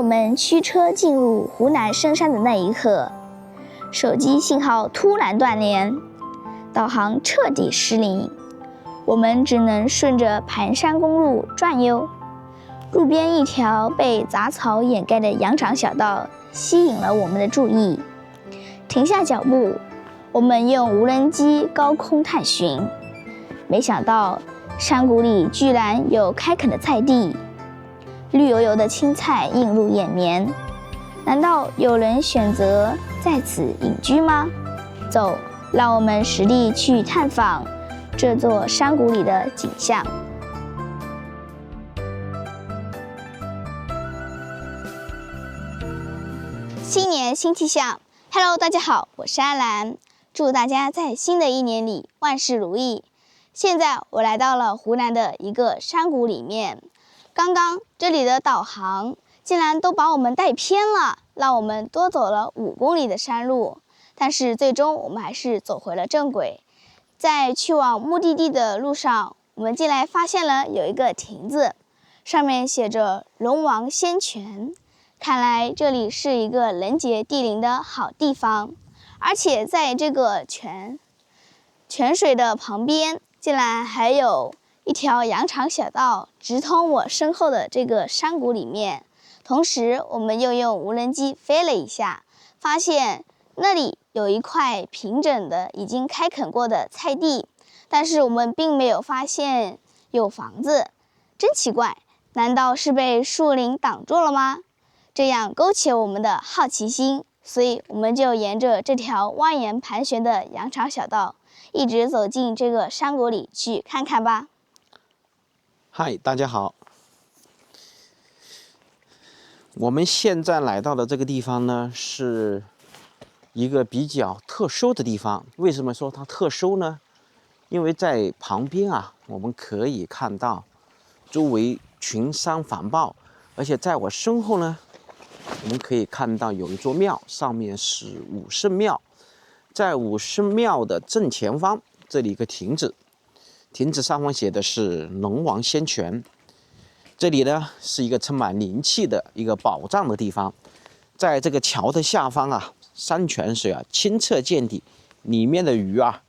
们驱车进入湖南深山的那一刻，手机信号突然断连，导航彻底失灵，我们只能顺着盘山公路转悠。路边一条被杂草掩盖的羊肠小道吸引了我们的注意，停下脚步，我们用无人机高空探寻，没想到山谷里居然有开垦的菜地，绿油油的青菜映入眼帘。难道有人选择在此隐居吗？走，让我们实地去探访这座山谷里的景象。新年新气象 ，Hello， 大家好，我是阿兰，祝大家在新的一年里万事如意。现在我来到了湖南的一个山谷里面，刚刚这里的导航竟然都把我们带偏了，让我们多走了5公里的山路，但是最终我们还是走回了正轨。在去往目的地的路上，我们竟然发现了有一个亭子，上面写着龙王仙泉，看来这里是一个人杰地灵的好地方。而且在这个泉水的旁边，竟然还有一条羊肠小道直通我身后的这个山谷里面。同时我们又用无人机飞了一下，发现那里有一块平整的已经开垦过的菜地，但是我们并没有发现有房子，真奇怪，难道是被树林挡住了吗？这样勾起我们的好奇心，所以我们就沿着这条蜿蜒盘旋的羊肠小道一直走进这个山谷里去看看吧。嗨，大家好。我们现在来到的这个地方呢，是一个比较特殊的地方。为什么说它特殊呢？因为在旁边啊，我们可以看到周围群山环抱，而且在我身后呢，我们可以看到有一座庙，上面是武圣庙。在武圣庙的正前方，这里一个亭子，亭子上方写的是龙王仙泉。这里呢是一个充满灵气的一个宝藏的地方。在这个桥的下方啊，山泉水啊清澈见底，里面的鱼啊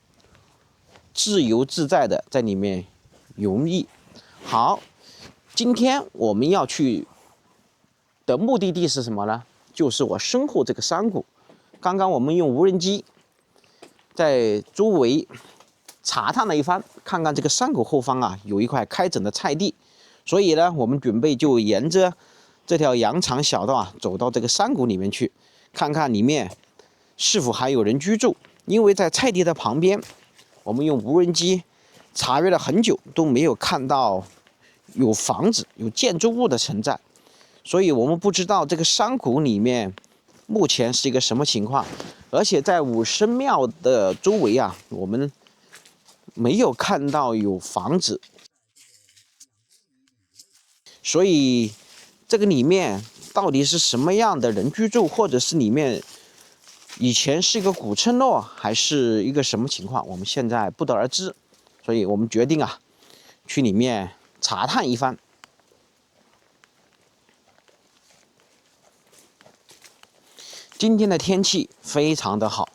自由自在的在里面游弋。好，今天我们要去的目的地是什么呢？就是我身后这个山谷。刚刚我们用无人机在周围查探了一番，看看这个山谷后方啊有一块开整的菜地，所以呢我们准备就沿着这条羊肠小道啊走到这个山谷里面去，看看里面是否还有人居住。因为在菜地的旁边，我们用无人机查阅了很久都没有看到有房子有建筑物的存在，所以我们不知道这个山谷里面目前是一个什么情况。而且在武圣庙的周围啊，我们没有看到有房子，所以这个里面到底是什么样的人居住，或者是里面以前是一个古村落，还是一个什么情况，我们现在不得而知。所以我们决定啊去里面查探一番。今天的天气非常的好，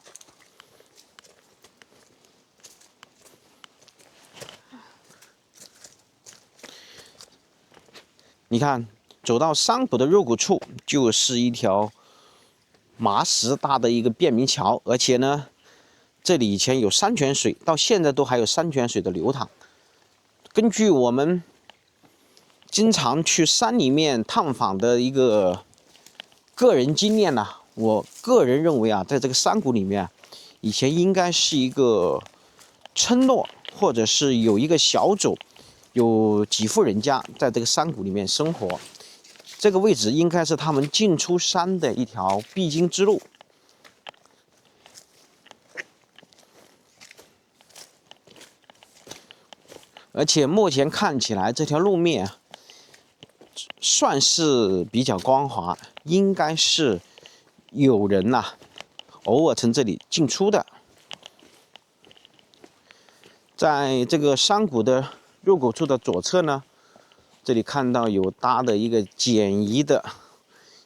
你看，走到山谷的入口处，就是一条麻石搭的一个便民桥，而且呢，这里以前有山泉水，到现在都还有山泉水的流淌。根据我们经常去山里面探访的一个个人经验呢，我个人认为啊，在这个山谷里面，以前应该是一个村落，或者是有一个小组，有几户人家在这个山谷里面生活。这个位置应该是他们进出山的一条必经之路。而且目前看起来这条路面算是比较光滑，应该是有人呐偶尔从这里进出的。在这个山谷的入口处的左侧呢，这里看到有搭的一个简易的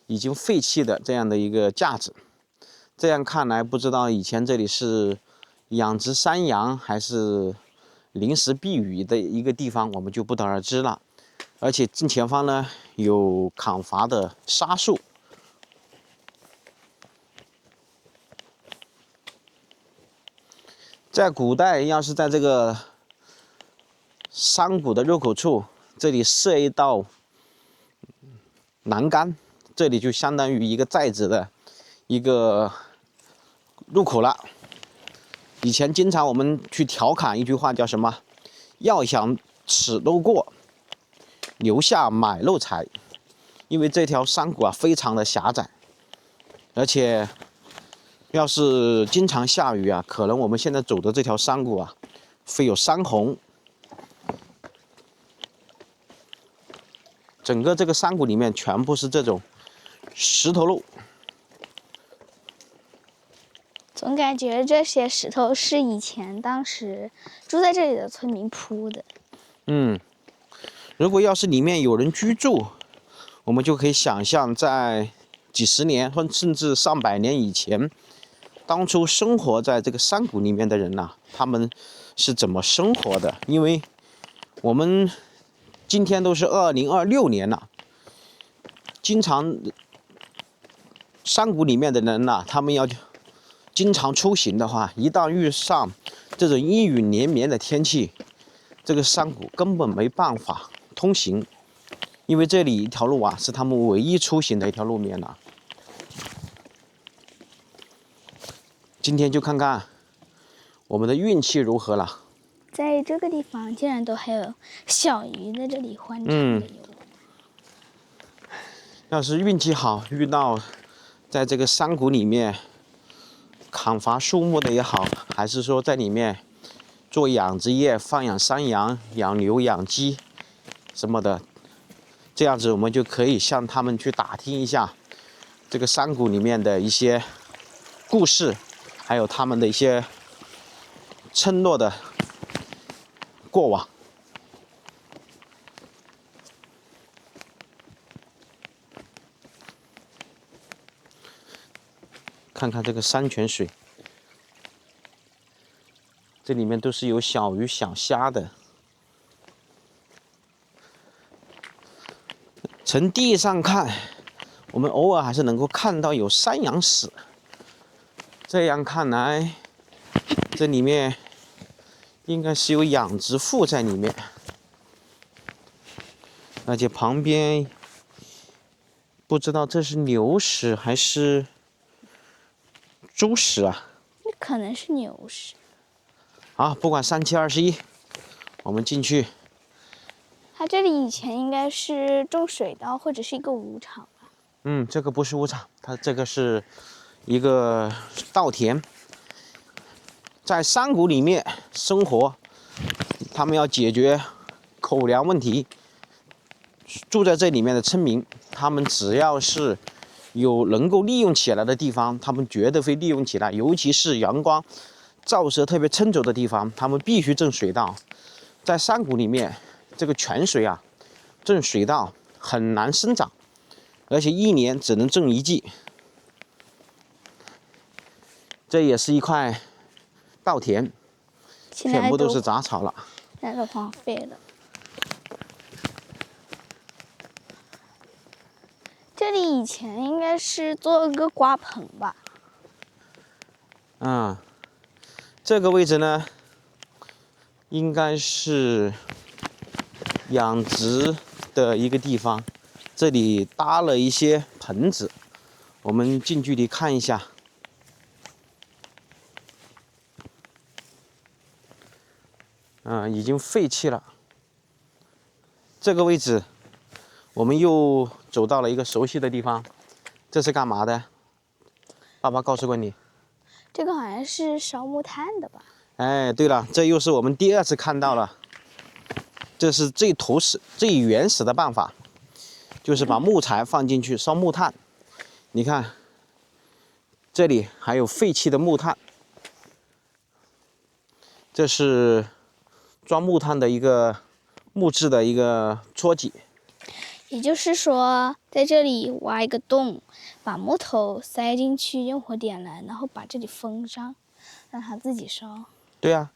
已经废弃的这样的一个架子。这样看来，不知道以前这里是养殖山羊还是临时避雨的一个地方，我们就不得而知了。而且正前方呢有砍伐的沙树。在古代，要是在这个山谷的入口处，这里设一道栏杆，这里就相当于一个寨子的一个入口了。以前经常我们去调侃一句话，叫什么？要想此路过，留下买路财。因为这条山谷啊非常的狭窄，而且要是经常下雨啊，可能我们现在走的这条山谷啊会有山洪。整个这个山谷里面全部是这种石头路。总感觉这些石头是以前当时住在这里的村民铺的。如果要是里面有人居住，我们就可以想象，在几十年或甚至上百年以前，当初生活在这个山谷里面的人呐，他们是怎么生活的？因为我们今天都是2026年了，经常山谷里面的人呐，他们要经常出行的话，一旦遇上这种阴雨连绵的天气，这个山谷根本没办法通行，因为这里一条路啊是他们唯一出行的一条路面了。今天就看看我们的运气如何了。在这个地方竟然都还有小鱼在这里欢唱的游。要是运气好，遇到在这个山谷里面砍伐树木的也好，还是说在里面做养殖业，放养山羊、养牛、养鸡什么的，这样子我们就可以向他们去打听一下这个山谷里面的一些故事，还有他们的一些村落的过往。看看这个山泉水，这里面都是有小鱼小虾的。从地上看，我们偶尔还是能够看到有山羊屎。这样看来，这里面应该是有养殖户在里面，而且旁边不知道这是牛屎还是猪屎啊？那可能是牛屎。好，不管3721，我们进去。它这里以前应该是种水稻或者是一个牧场吧？这个不是牧场，它这个是一个稻田。在山谷里面生活，他们要解决口粮问题。住在这里面的村民，他们只要是有能够利用起来的地方，他们绝对会利用起来。尤其是阳光照射特别充足的地方，他们必须种水稻。在山谷里面，这个泉水啊，种水稻很难生长，而且一年只能种一季。这也是一块稻田，全部都是杂草了，现在都荒废了。这里以前应该是做个瓜棚吧？这个位置呢，应该是养殖的一个地方。这里搭了一些棚子，我们近距离看一下。已经废弃了。这个位置，我们又走到了一个熟悉的地方。这是干嘛的？爸爸告诉过你。这个好像是烧木炭的吧？哎，对了，这又是我们第二次看到了。这是最原始的办法，就是把木材放进去烧木炭。你看，这里还有废弃的木炭。这是装木炭的一个木质的一个撮箕。也就是说，在这里挖一个洞，把木头塞进去，用火点燃，然后把这里封上，让它自己烧。对啊，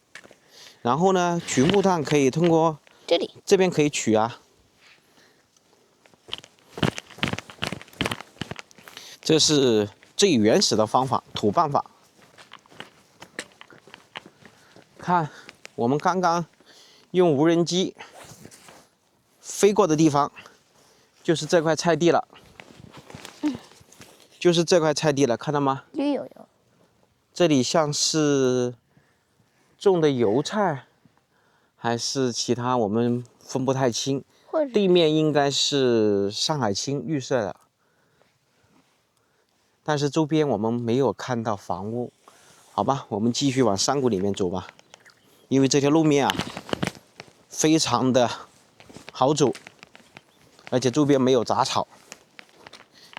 然后呢，取木炭可以通过这边可以取啊。这是最原始的方法，土办法。看，我们刚刚用无人机飞过的地方，就是这块菜地了。就是这块菜地了，看到吗？绿油油。这里像是种的油菜，还是其他，我们分不太清。地面应该是上海青绿色的。但是周边我们没有看到房屋，好吧，我们继续往山谷里面走吧。因为这条路面啊，非常的好走，而且周边没有杂草。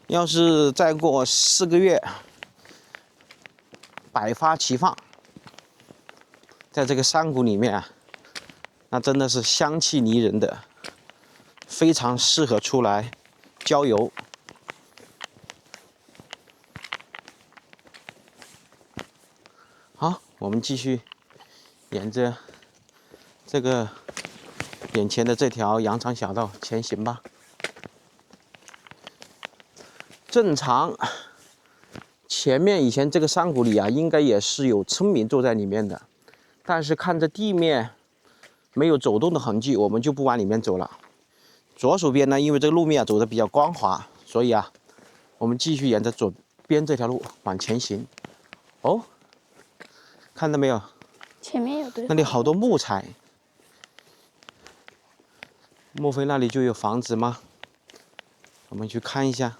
要是再过4个月，百花齐放，在这个山谷里面啊，那真的是香气迷人的，非常适合出来郊游。好，我们继续沿着这个眼前的这条羊肠小道前行吧。正常，前面以前这个山谷里啊，应该也是有村民住在里面的，但是看着地面没有走动的痕迹，我们就不往里面走了。左手边呢，因为这个路面啊走得比较光滑，所以啊，我们继续沿着左边这条路往前行。哦。看到没有？前面有堆。那里好多木材，莫非那里就有房子吗？我们去看一下。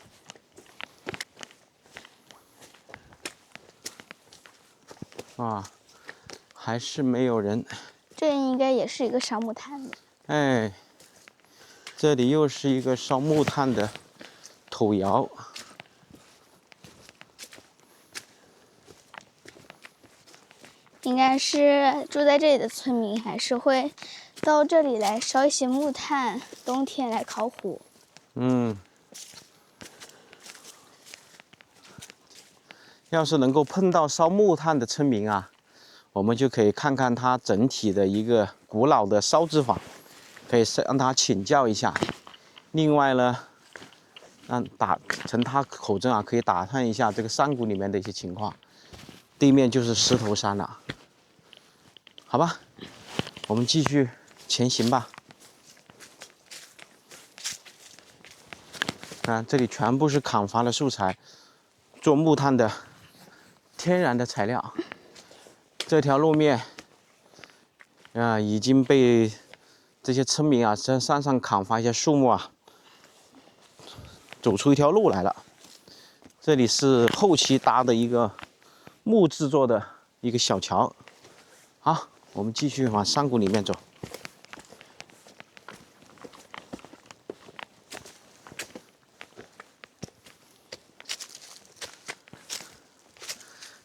啊，还是没有人。这应该也是一个烧木炭的。哎，这里又是一个烧木炭的土窑。应该是住在这里的村民，还是会到这里来烧一些木炭，冬天来烤火。要是能够碰到烧木炭的村民啊，我们就可以看看他整体的一个古老的烧制法，可以让他请教一下。另外呢，从他口中啊，可以打探一下这个山谷里面的一些情况。对面就是石头山了，好吧，我们继续前行吧。这里全部是砍伐的素材，做木炭的天然的材料。这条路面已经被这些村民啊在山上砍伐一些树木啊，走出一条路来了。这里是后期搭的一个木制作的一个小桥。好，我们继续往山谷里面走。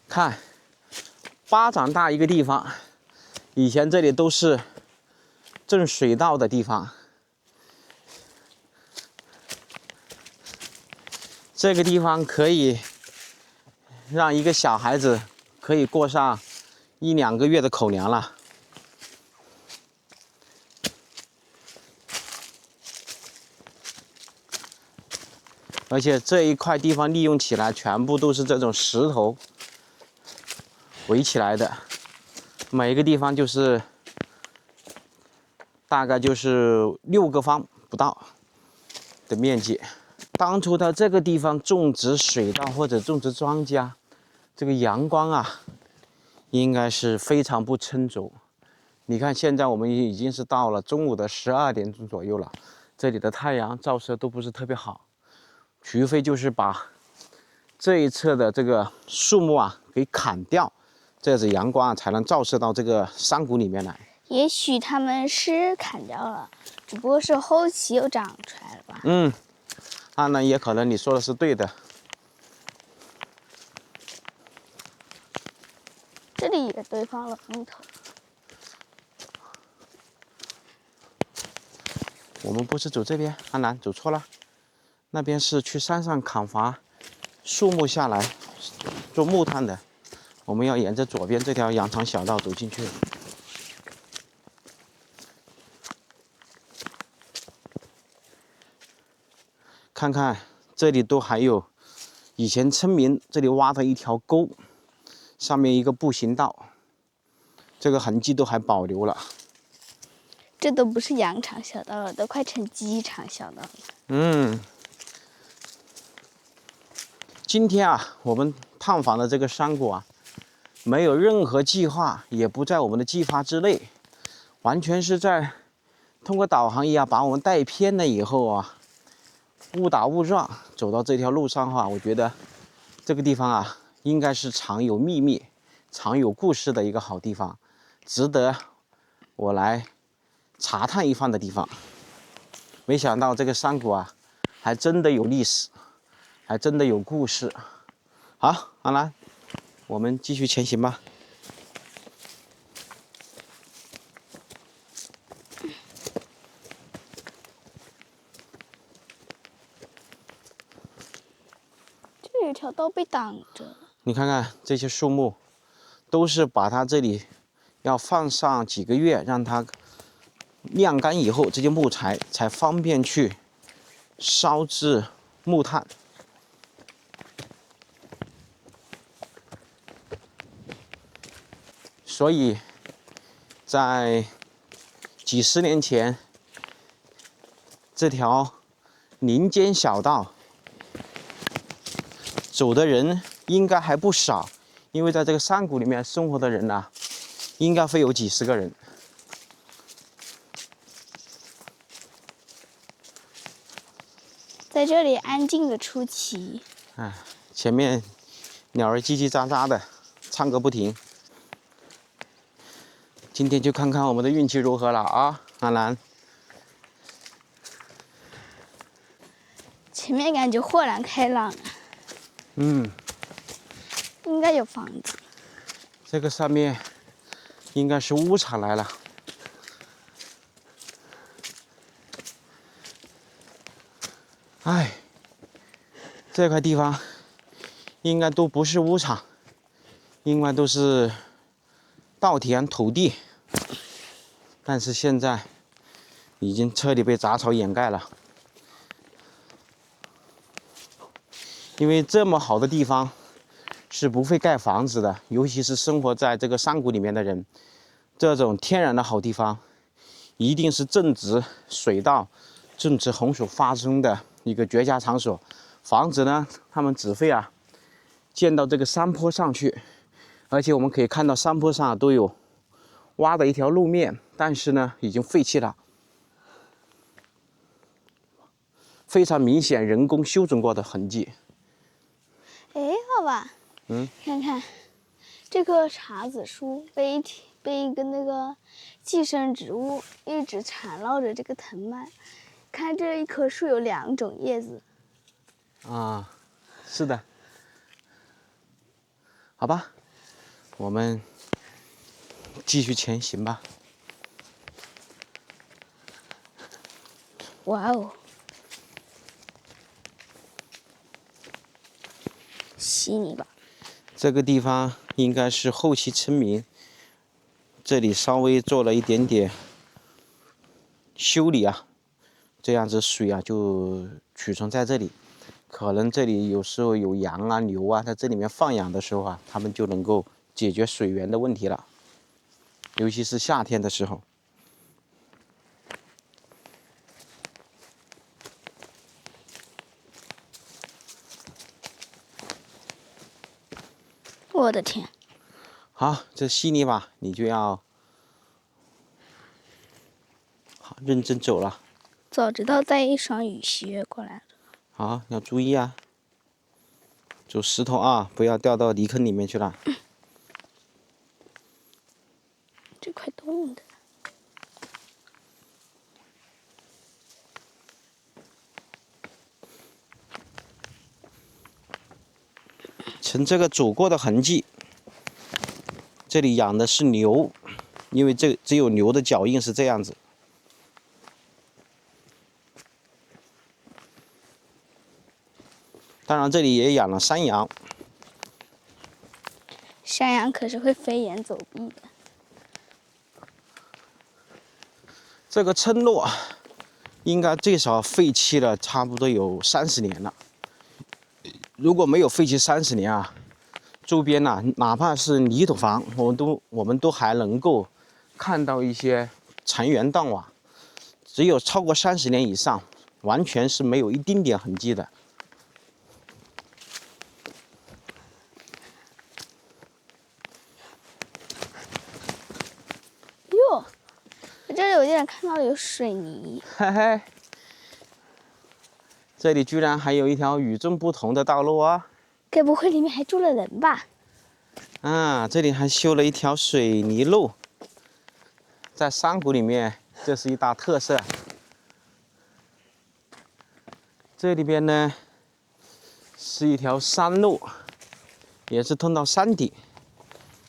看，巴掌大一个地方，以前这里都是种水稻的地方。这个地方可以让一个小孩子可以过上1、2个月的口粮了。而且这一块地方利用起来，全部都是这种石头围起来的，每一个地方就是大概就是6个方不到的面积。当初在这个地方种植水稻或者种植庄稼，这个阳光啊，应该是非常不充足。你看，现在我们已经是到了中午的12点钟左右了，这里的太阳照射都不是特别好，除非就是把这一侧的这个树木啊给砍掉，这样子阳光啊才能照射到这个山谷里面来。也许他们是砍掉了，只不过是后期又长出来了吧。那也可能你说的是对的。这里也堆放了木头。我们不是走这边，安南走错了，那边是去山上砍伐树木下来做木炭的。我们要沿着左边这条羊肠小道走进去。看看这里都还有以前村民这里挖的一条沟，上面一个步行道，这个痕迹都还保留了。这都不是羊肠小道了，都快成鸡肠小道了。今天啊，我们探访的这个山谷啊，没有任何计划，也不在我们的计划之内，完全是在通过导航仪啊把我们带偏了以后啊，误打误撞走到这条路上的话，我觉得这个地方啊，应该是藏有秘密、藏有故事的一个好地方，值得我来查探一番的地方。没想到这个山谷啊，还真的有历史，还真的有故事。好，阿兰，我们继续前行吧。这有条道被挡着。你看看这些树木，都是把它这里要放上几个月，让它晾干以后，这些木材才方便去烧制木炭。所以，在几十年前，这条林间小道走的人应该还不少，因为在这个山谷里面生活的人呢，应该会有几十个人。在这里安静的出奇。前面鸟儿叽叽喳喳的，唱个不停。今天就看看我们的运气如何了啊，阿兰。前面感觉豁然开朗啊。应该有房子。这个上面应该是屋场来了。哎，这块地方应该都不是屋场，应该都是稻田土地，但是现在已经彻底被杂草掩盖了。因为这么好的地方是不会盖房子的，尤其是生活在这个山谷里面的人，这种天然的好地方，一定是正值水稻、正值洪水发生的一个绝佳场所。房子呢，他们只会建到这个山坡上去，而且我们可以看到山坡上都有挖的一条路面，但是呢，已经废弃了，非常明显人工修整过的痕迹。哎，爸爸，看看这棵茶子树被一个那个寄生植物一直缠绕着这个藤蔓。看这一棵树有2种叶子。啊，是的。好吧，我们继续前行吧。哇哦！稀泥巴。这个地方应该是后期村民这里稍微做了一点点修理啊，这样子水啊就储存在这里。可能这里有时候有羊啊、牛啊，在这里面放养的时候啊，他们就能够解决水源的问题了，尤其是夏天的时候。我的天！好，这稀泥巴你就要好认真走了。早知道带一双雨靴过来了。好，要注意啊，走石头啊，不要掉到泥坑里面去了。这块冻的。趁这个走过的痕迹，这里养的是牛，因为这只有牛的脚印是这样子。当然，这里也养了山羊。山羊可是会飞檐走壁的。这个村落应该最少废弃了差不多有30年了。如果没有废弃30年啊，周边呐、哪怕是泥土房，我们都还能够看到一些残垣断瓦。只有超过30年以上，完全是没有一丁点痕迹的。哟，我这里我竟然看到了有水泥。嘿嘿，这里居然还有一条与众不同的道路啊！该不会里面还住了人吧？啊，这里还修了一条水泥路，在山谷里面，这是一大特色。这里边呢是一条山路，也是通到山底。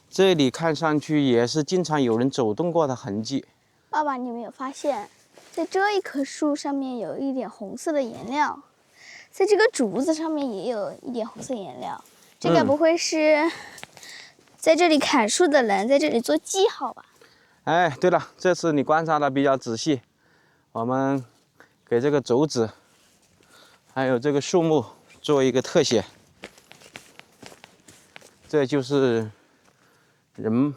这里看上去也是经常有人走动过的痕迹。爸爸，你有没有发现，在这一棵树上面有一点红色的颜料，在这个竹子上面也有一点红色颜料？这该不会是在这里砍树的人在这里做记号吧？哎，对了，这次你观察的比较仔细，我们给这个竹子还有这个树木做一个特写。这就是人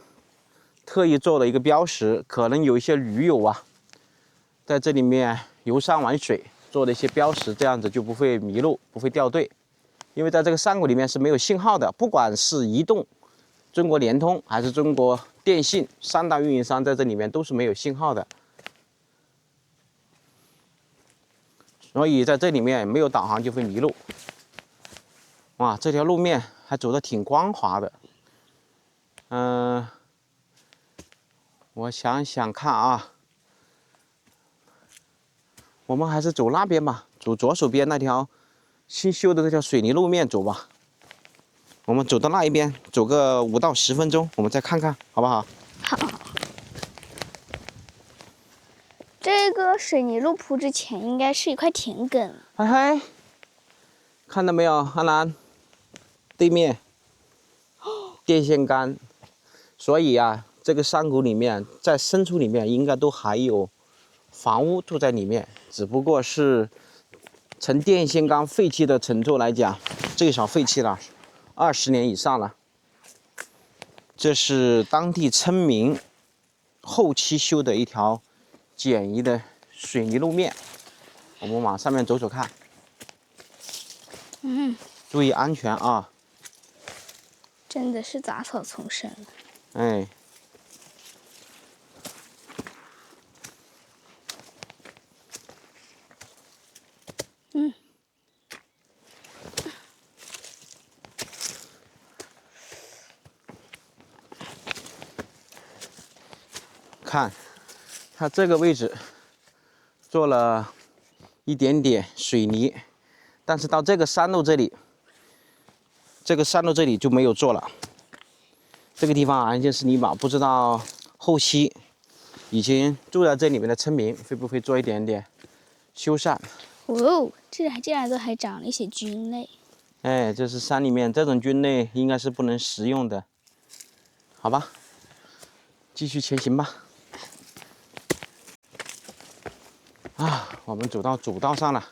特意做了一个标识，可能有一些驴友啊，在这里面游山玩水，做了一些标识，这样子就不会迷路，不会掉队。因为在这个山谷里面是没有信号的，不管是移动、中国联通还是中国电信3大运营商，在这里面都是没有信号的，所以在这里面没有导航就会迷路。哇，这条路面还走得挺光滑的。我想想看啊，我们还是走那边吧，走左手边那条新修的这条水泥路面走吧。我们走到那一边，走个5到10分钟，我们再看看，好不好？好。这个水泥路铺之前应该是一块田埂。嘿嘿，看到没有，阿兰？对面电线杆，所以啊，这个山谷里面，在深处里面应该都还有房屋住在里面，只不过是从电线杆废弃的程度来讲，最少废弃了20年以上了。这是当地村民后期修的一条简易的水泥路面，我们往上面走走看。注意安全啊！真的是杂草丛生。哎，看，它这个位置做了一点点水泥，但是到这个山路这里，就没有做了。这个地方完全是泥巴，不知道后期已经住在这里面的村民会不会做一点点修缮。哦，这里竟然都还长了一些菌类。哎，这是山里面这种菌类应该是不能食用的，好吧？继续前行吧。啊，我们走到主道上了。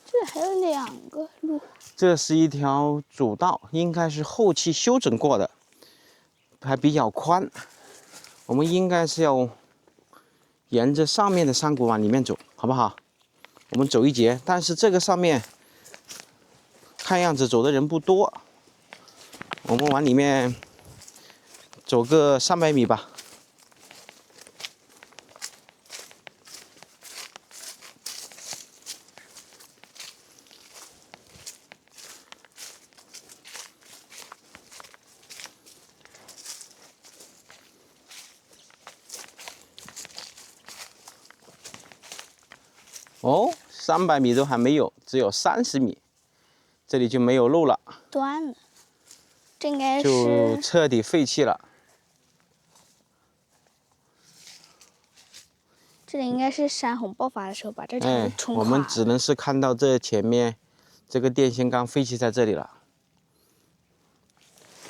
这里还有2个路。这是一条主道，应该是后期修整过的，还比较宽。我们应该是要沿着上面的山谷往里面走，好不好？我们走一节，但是这个上面看样子走的人不多，我们往里面走个300米吧。哦，300米都还没有，只有30米，这里就没有路了，断了。这应该就是彻底废弃了。这里应该是山洪爆发的时候把这条路冲垮了。我们只能是看到这前面这个电线杆废弃在这里了。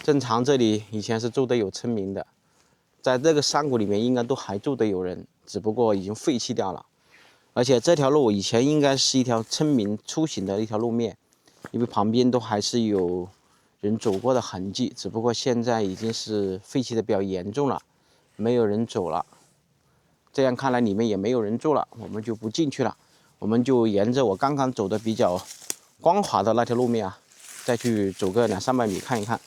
正常这里以前是住的有村民的，在这个山谷里面应该都还住的有人，只不过已经废弃掉了。而且这条路以前应该是一条村民出行的一条路面，因为旁边都还是有人走过的痕迹，只不过现在已经是废弃的比较严重了，没有人走了。这样看来里面也没有人住了，我们就不进去了，我们就沿着我刚刚走的比较光滑的那条路面啊，再去走个200-300米看一看。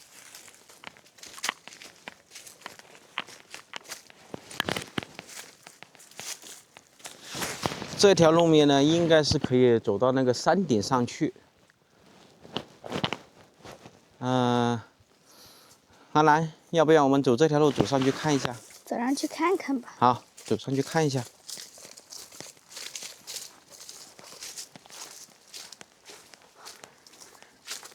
这条路面呢，应该是可以走到那个山顶上去。阿兰，要不要我们走这条路走上去看一下？走上去看看吧。好，走上去看一下。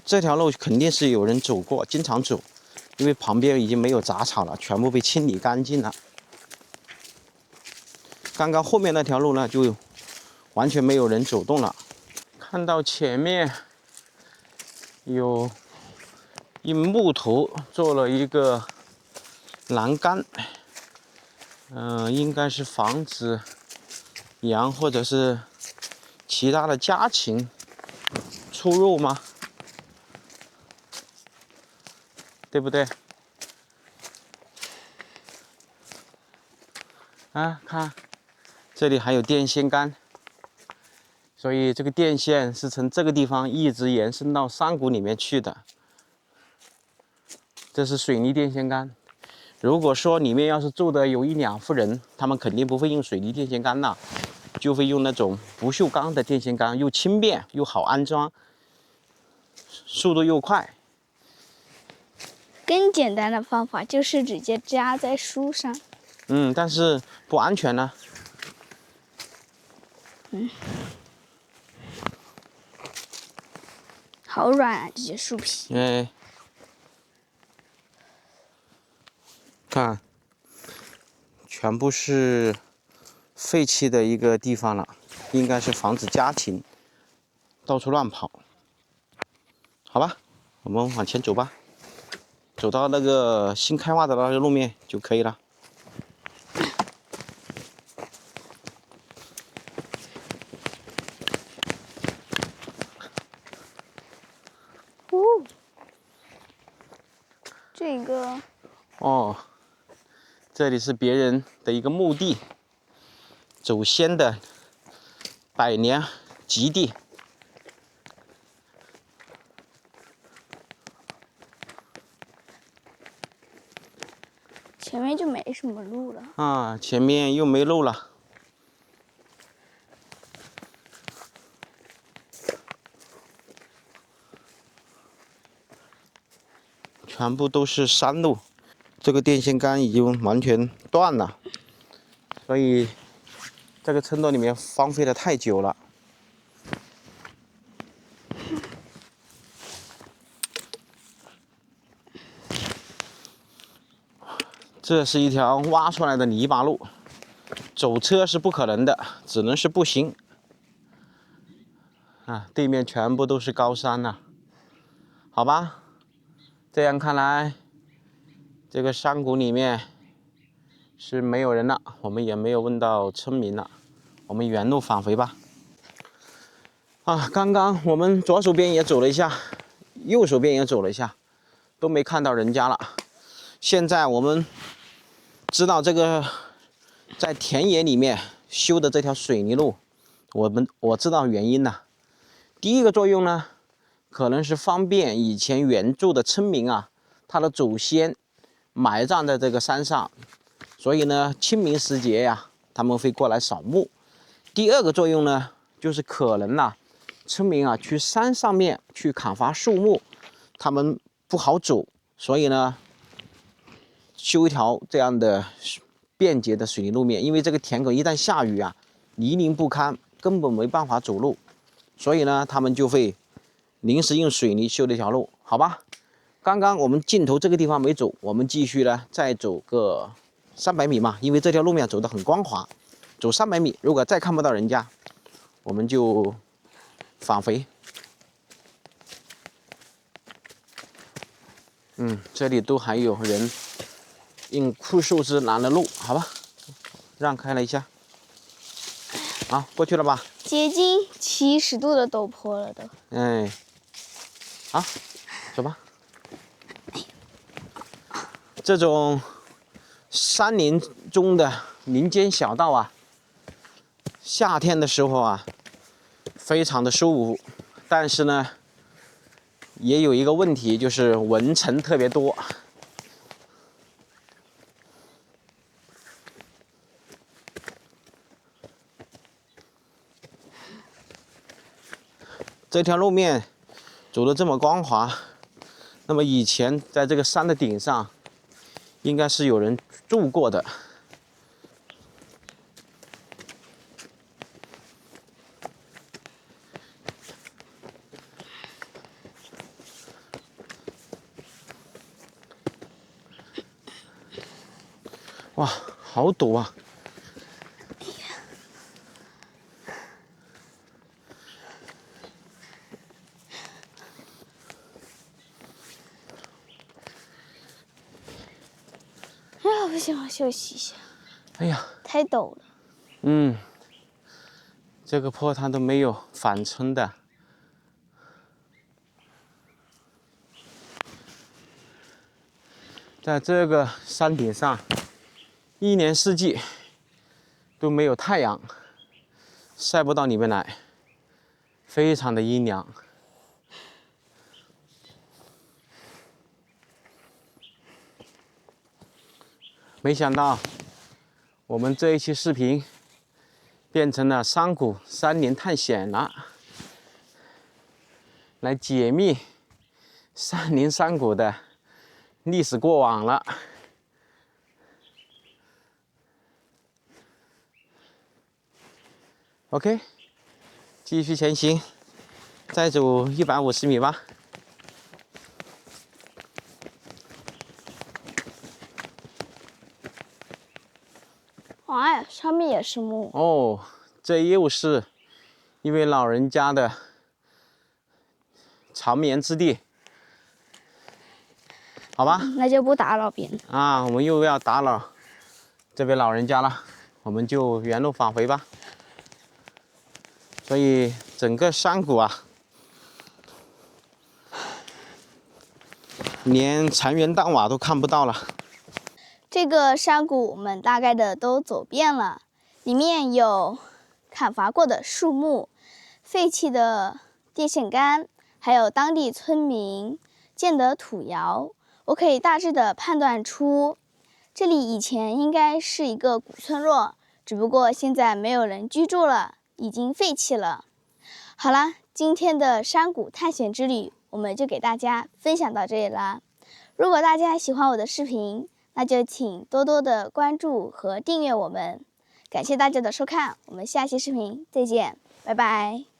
这条路肯定是有人走过，经常走，因为旁边已经没有杂草了，全部被清理干净了。刚刚后面那条路呢，就完全没有人走动了。看到前面有一木头做了一个栏杆，应该是防止羊或者是其他的家禽出入吗？对不对？啊，看，这里还有电线杆，所以这个电线是从这个地方一直延伸到山谷里面去的。这是水泥电线杆。如果说里面要是住的有1-2户人，他们肯定不会用水泥电线杆了，就会用那种不锈钢的电线杆，又轻便又好安装，速度又快。更简单的方法就是直接扎在树上。但是不安全呢。好软啊，这些树皮。看，全部是废弃的一个地方了，应该是防止家禽到处乱跑。好吧，我们往前走吧，走到那个新开挖的那个路面就可以了。这个这里是别人的一个墓地，祖先的百年吉地。前面就没什么路了。前面又没路了。全部都是山路，这个电线杆已经完全断了，所以这个村落里面荒废了太久了。这是一条挖出来的泥巴路，走车是不可能的，只能是步行。对面全部都是高山了。好吧，这样看来，这个山谷里面是没有人了，我们也没有问到村民了，我们原路返回吧。刚刚我们左手边也走了一下，右手边也走了一下，都没看到人家了。现在我们知道这个在田野里面修的这条水泥路，我知道原因了。第一个作用呢，可能是方便以前原住的村民他的祖先埋葬在这个山上，所以呢，清明时节他们会过来扫墓。第二个作用呢，就是可能村民去山上面去砍伐树木，他们不好走，所以呢，修一条这样的便捷的水泥路面，因为这个田埂一旦下雨泥泞不堪，根本没办法走路，所以呢，他们就会临时用水泥修了一条路，好吧？刚刚我们尽头这个地方没走，我们继续呢，再走个300米嘛，因为这条路面走得很光滑，走300米，如果再看不到人家，我们就返回。这里都还有人用枯树枝拦了路，好吧，让开了一下。好，过去了吧？接近70度的陡坡了都。哎，好，走吧。这种山林中的林间小道啊，夏天的时候啊，非常的舒服，但是呢，也有一个问题，就是蚊虫特别多。这条路面走得这么光滑，那么以前在这个山的顶上，应该是有人住过的。哇，好陡啊！不行，我休息一下。哎呀，太陡了。这个坡它都没有缓冲的。在这个山顶上，一年四季都没有太阳，晒不到里面来，非常的阴凉。没想到，我们这一期视频变成了山谷山林探险了，来解密山林山谷的历史过往了。OK， 继续前行，再走150米吧。哎，上面也是墓。哦，这又是一位老人家的长眠之地，好吧？那就不打扰别人啊，我们又要打扰这位老人家了，我们就原路返回吧。所以整个山谷啊，连残垣断瓦都看不到了。这个山谷我们大概的都走遍了，里面有砍伐过的树木、废弃的电线杆，还有当地村民建的土窑。我可以大致的判断出，这里以前应该是一个古村落，只不过现在没有人居住了，已经废弃了。好啦，今天的山谷探险之旅我们就给大家分享到这里啦。如果大家喜欢我的视频，那就请多多的关注和订阅我们。感谢大家的收看，我们下期视频再见，拜拜。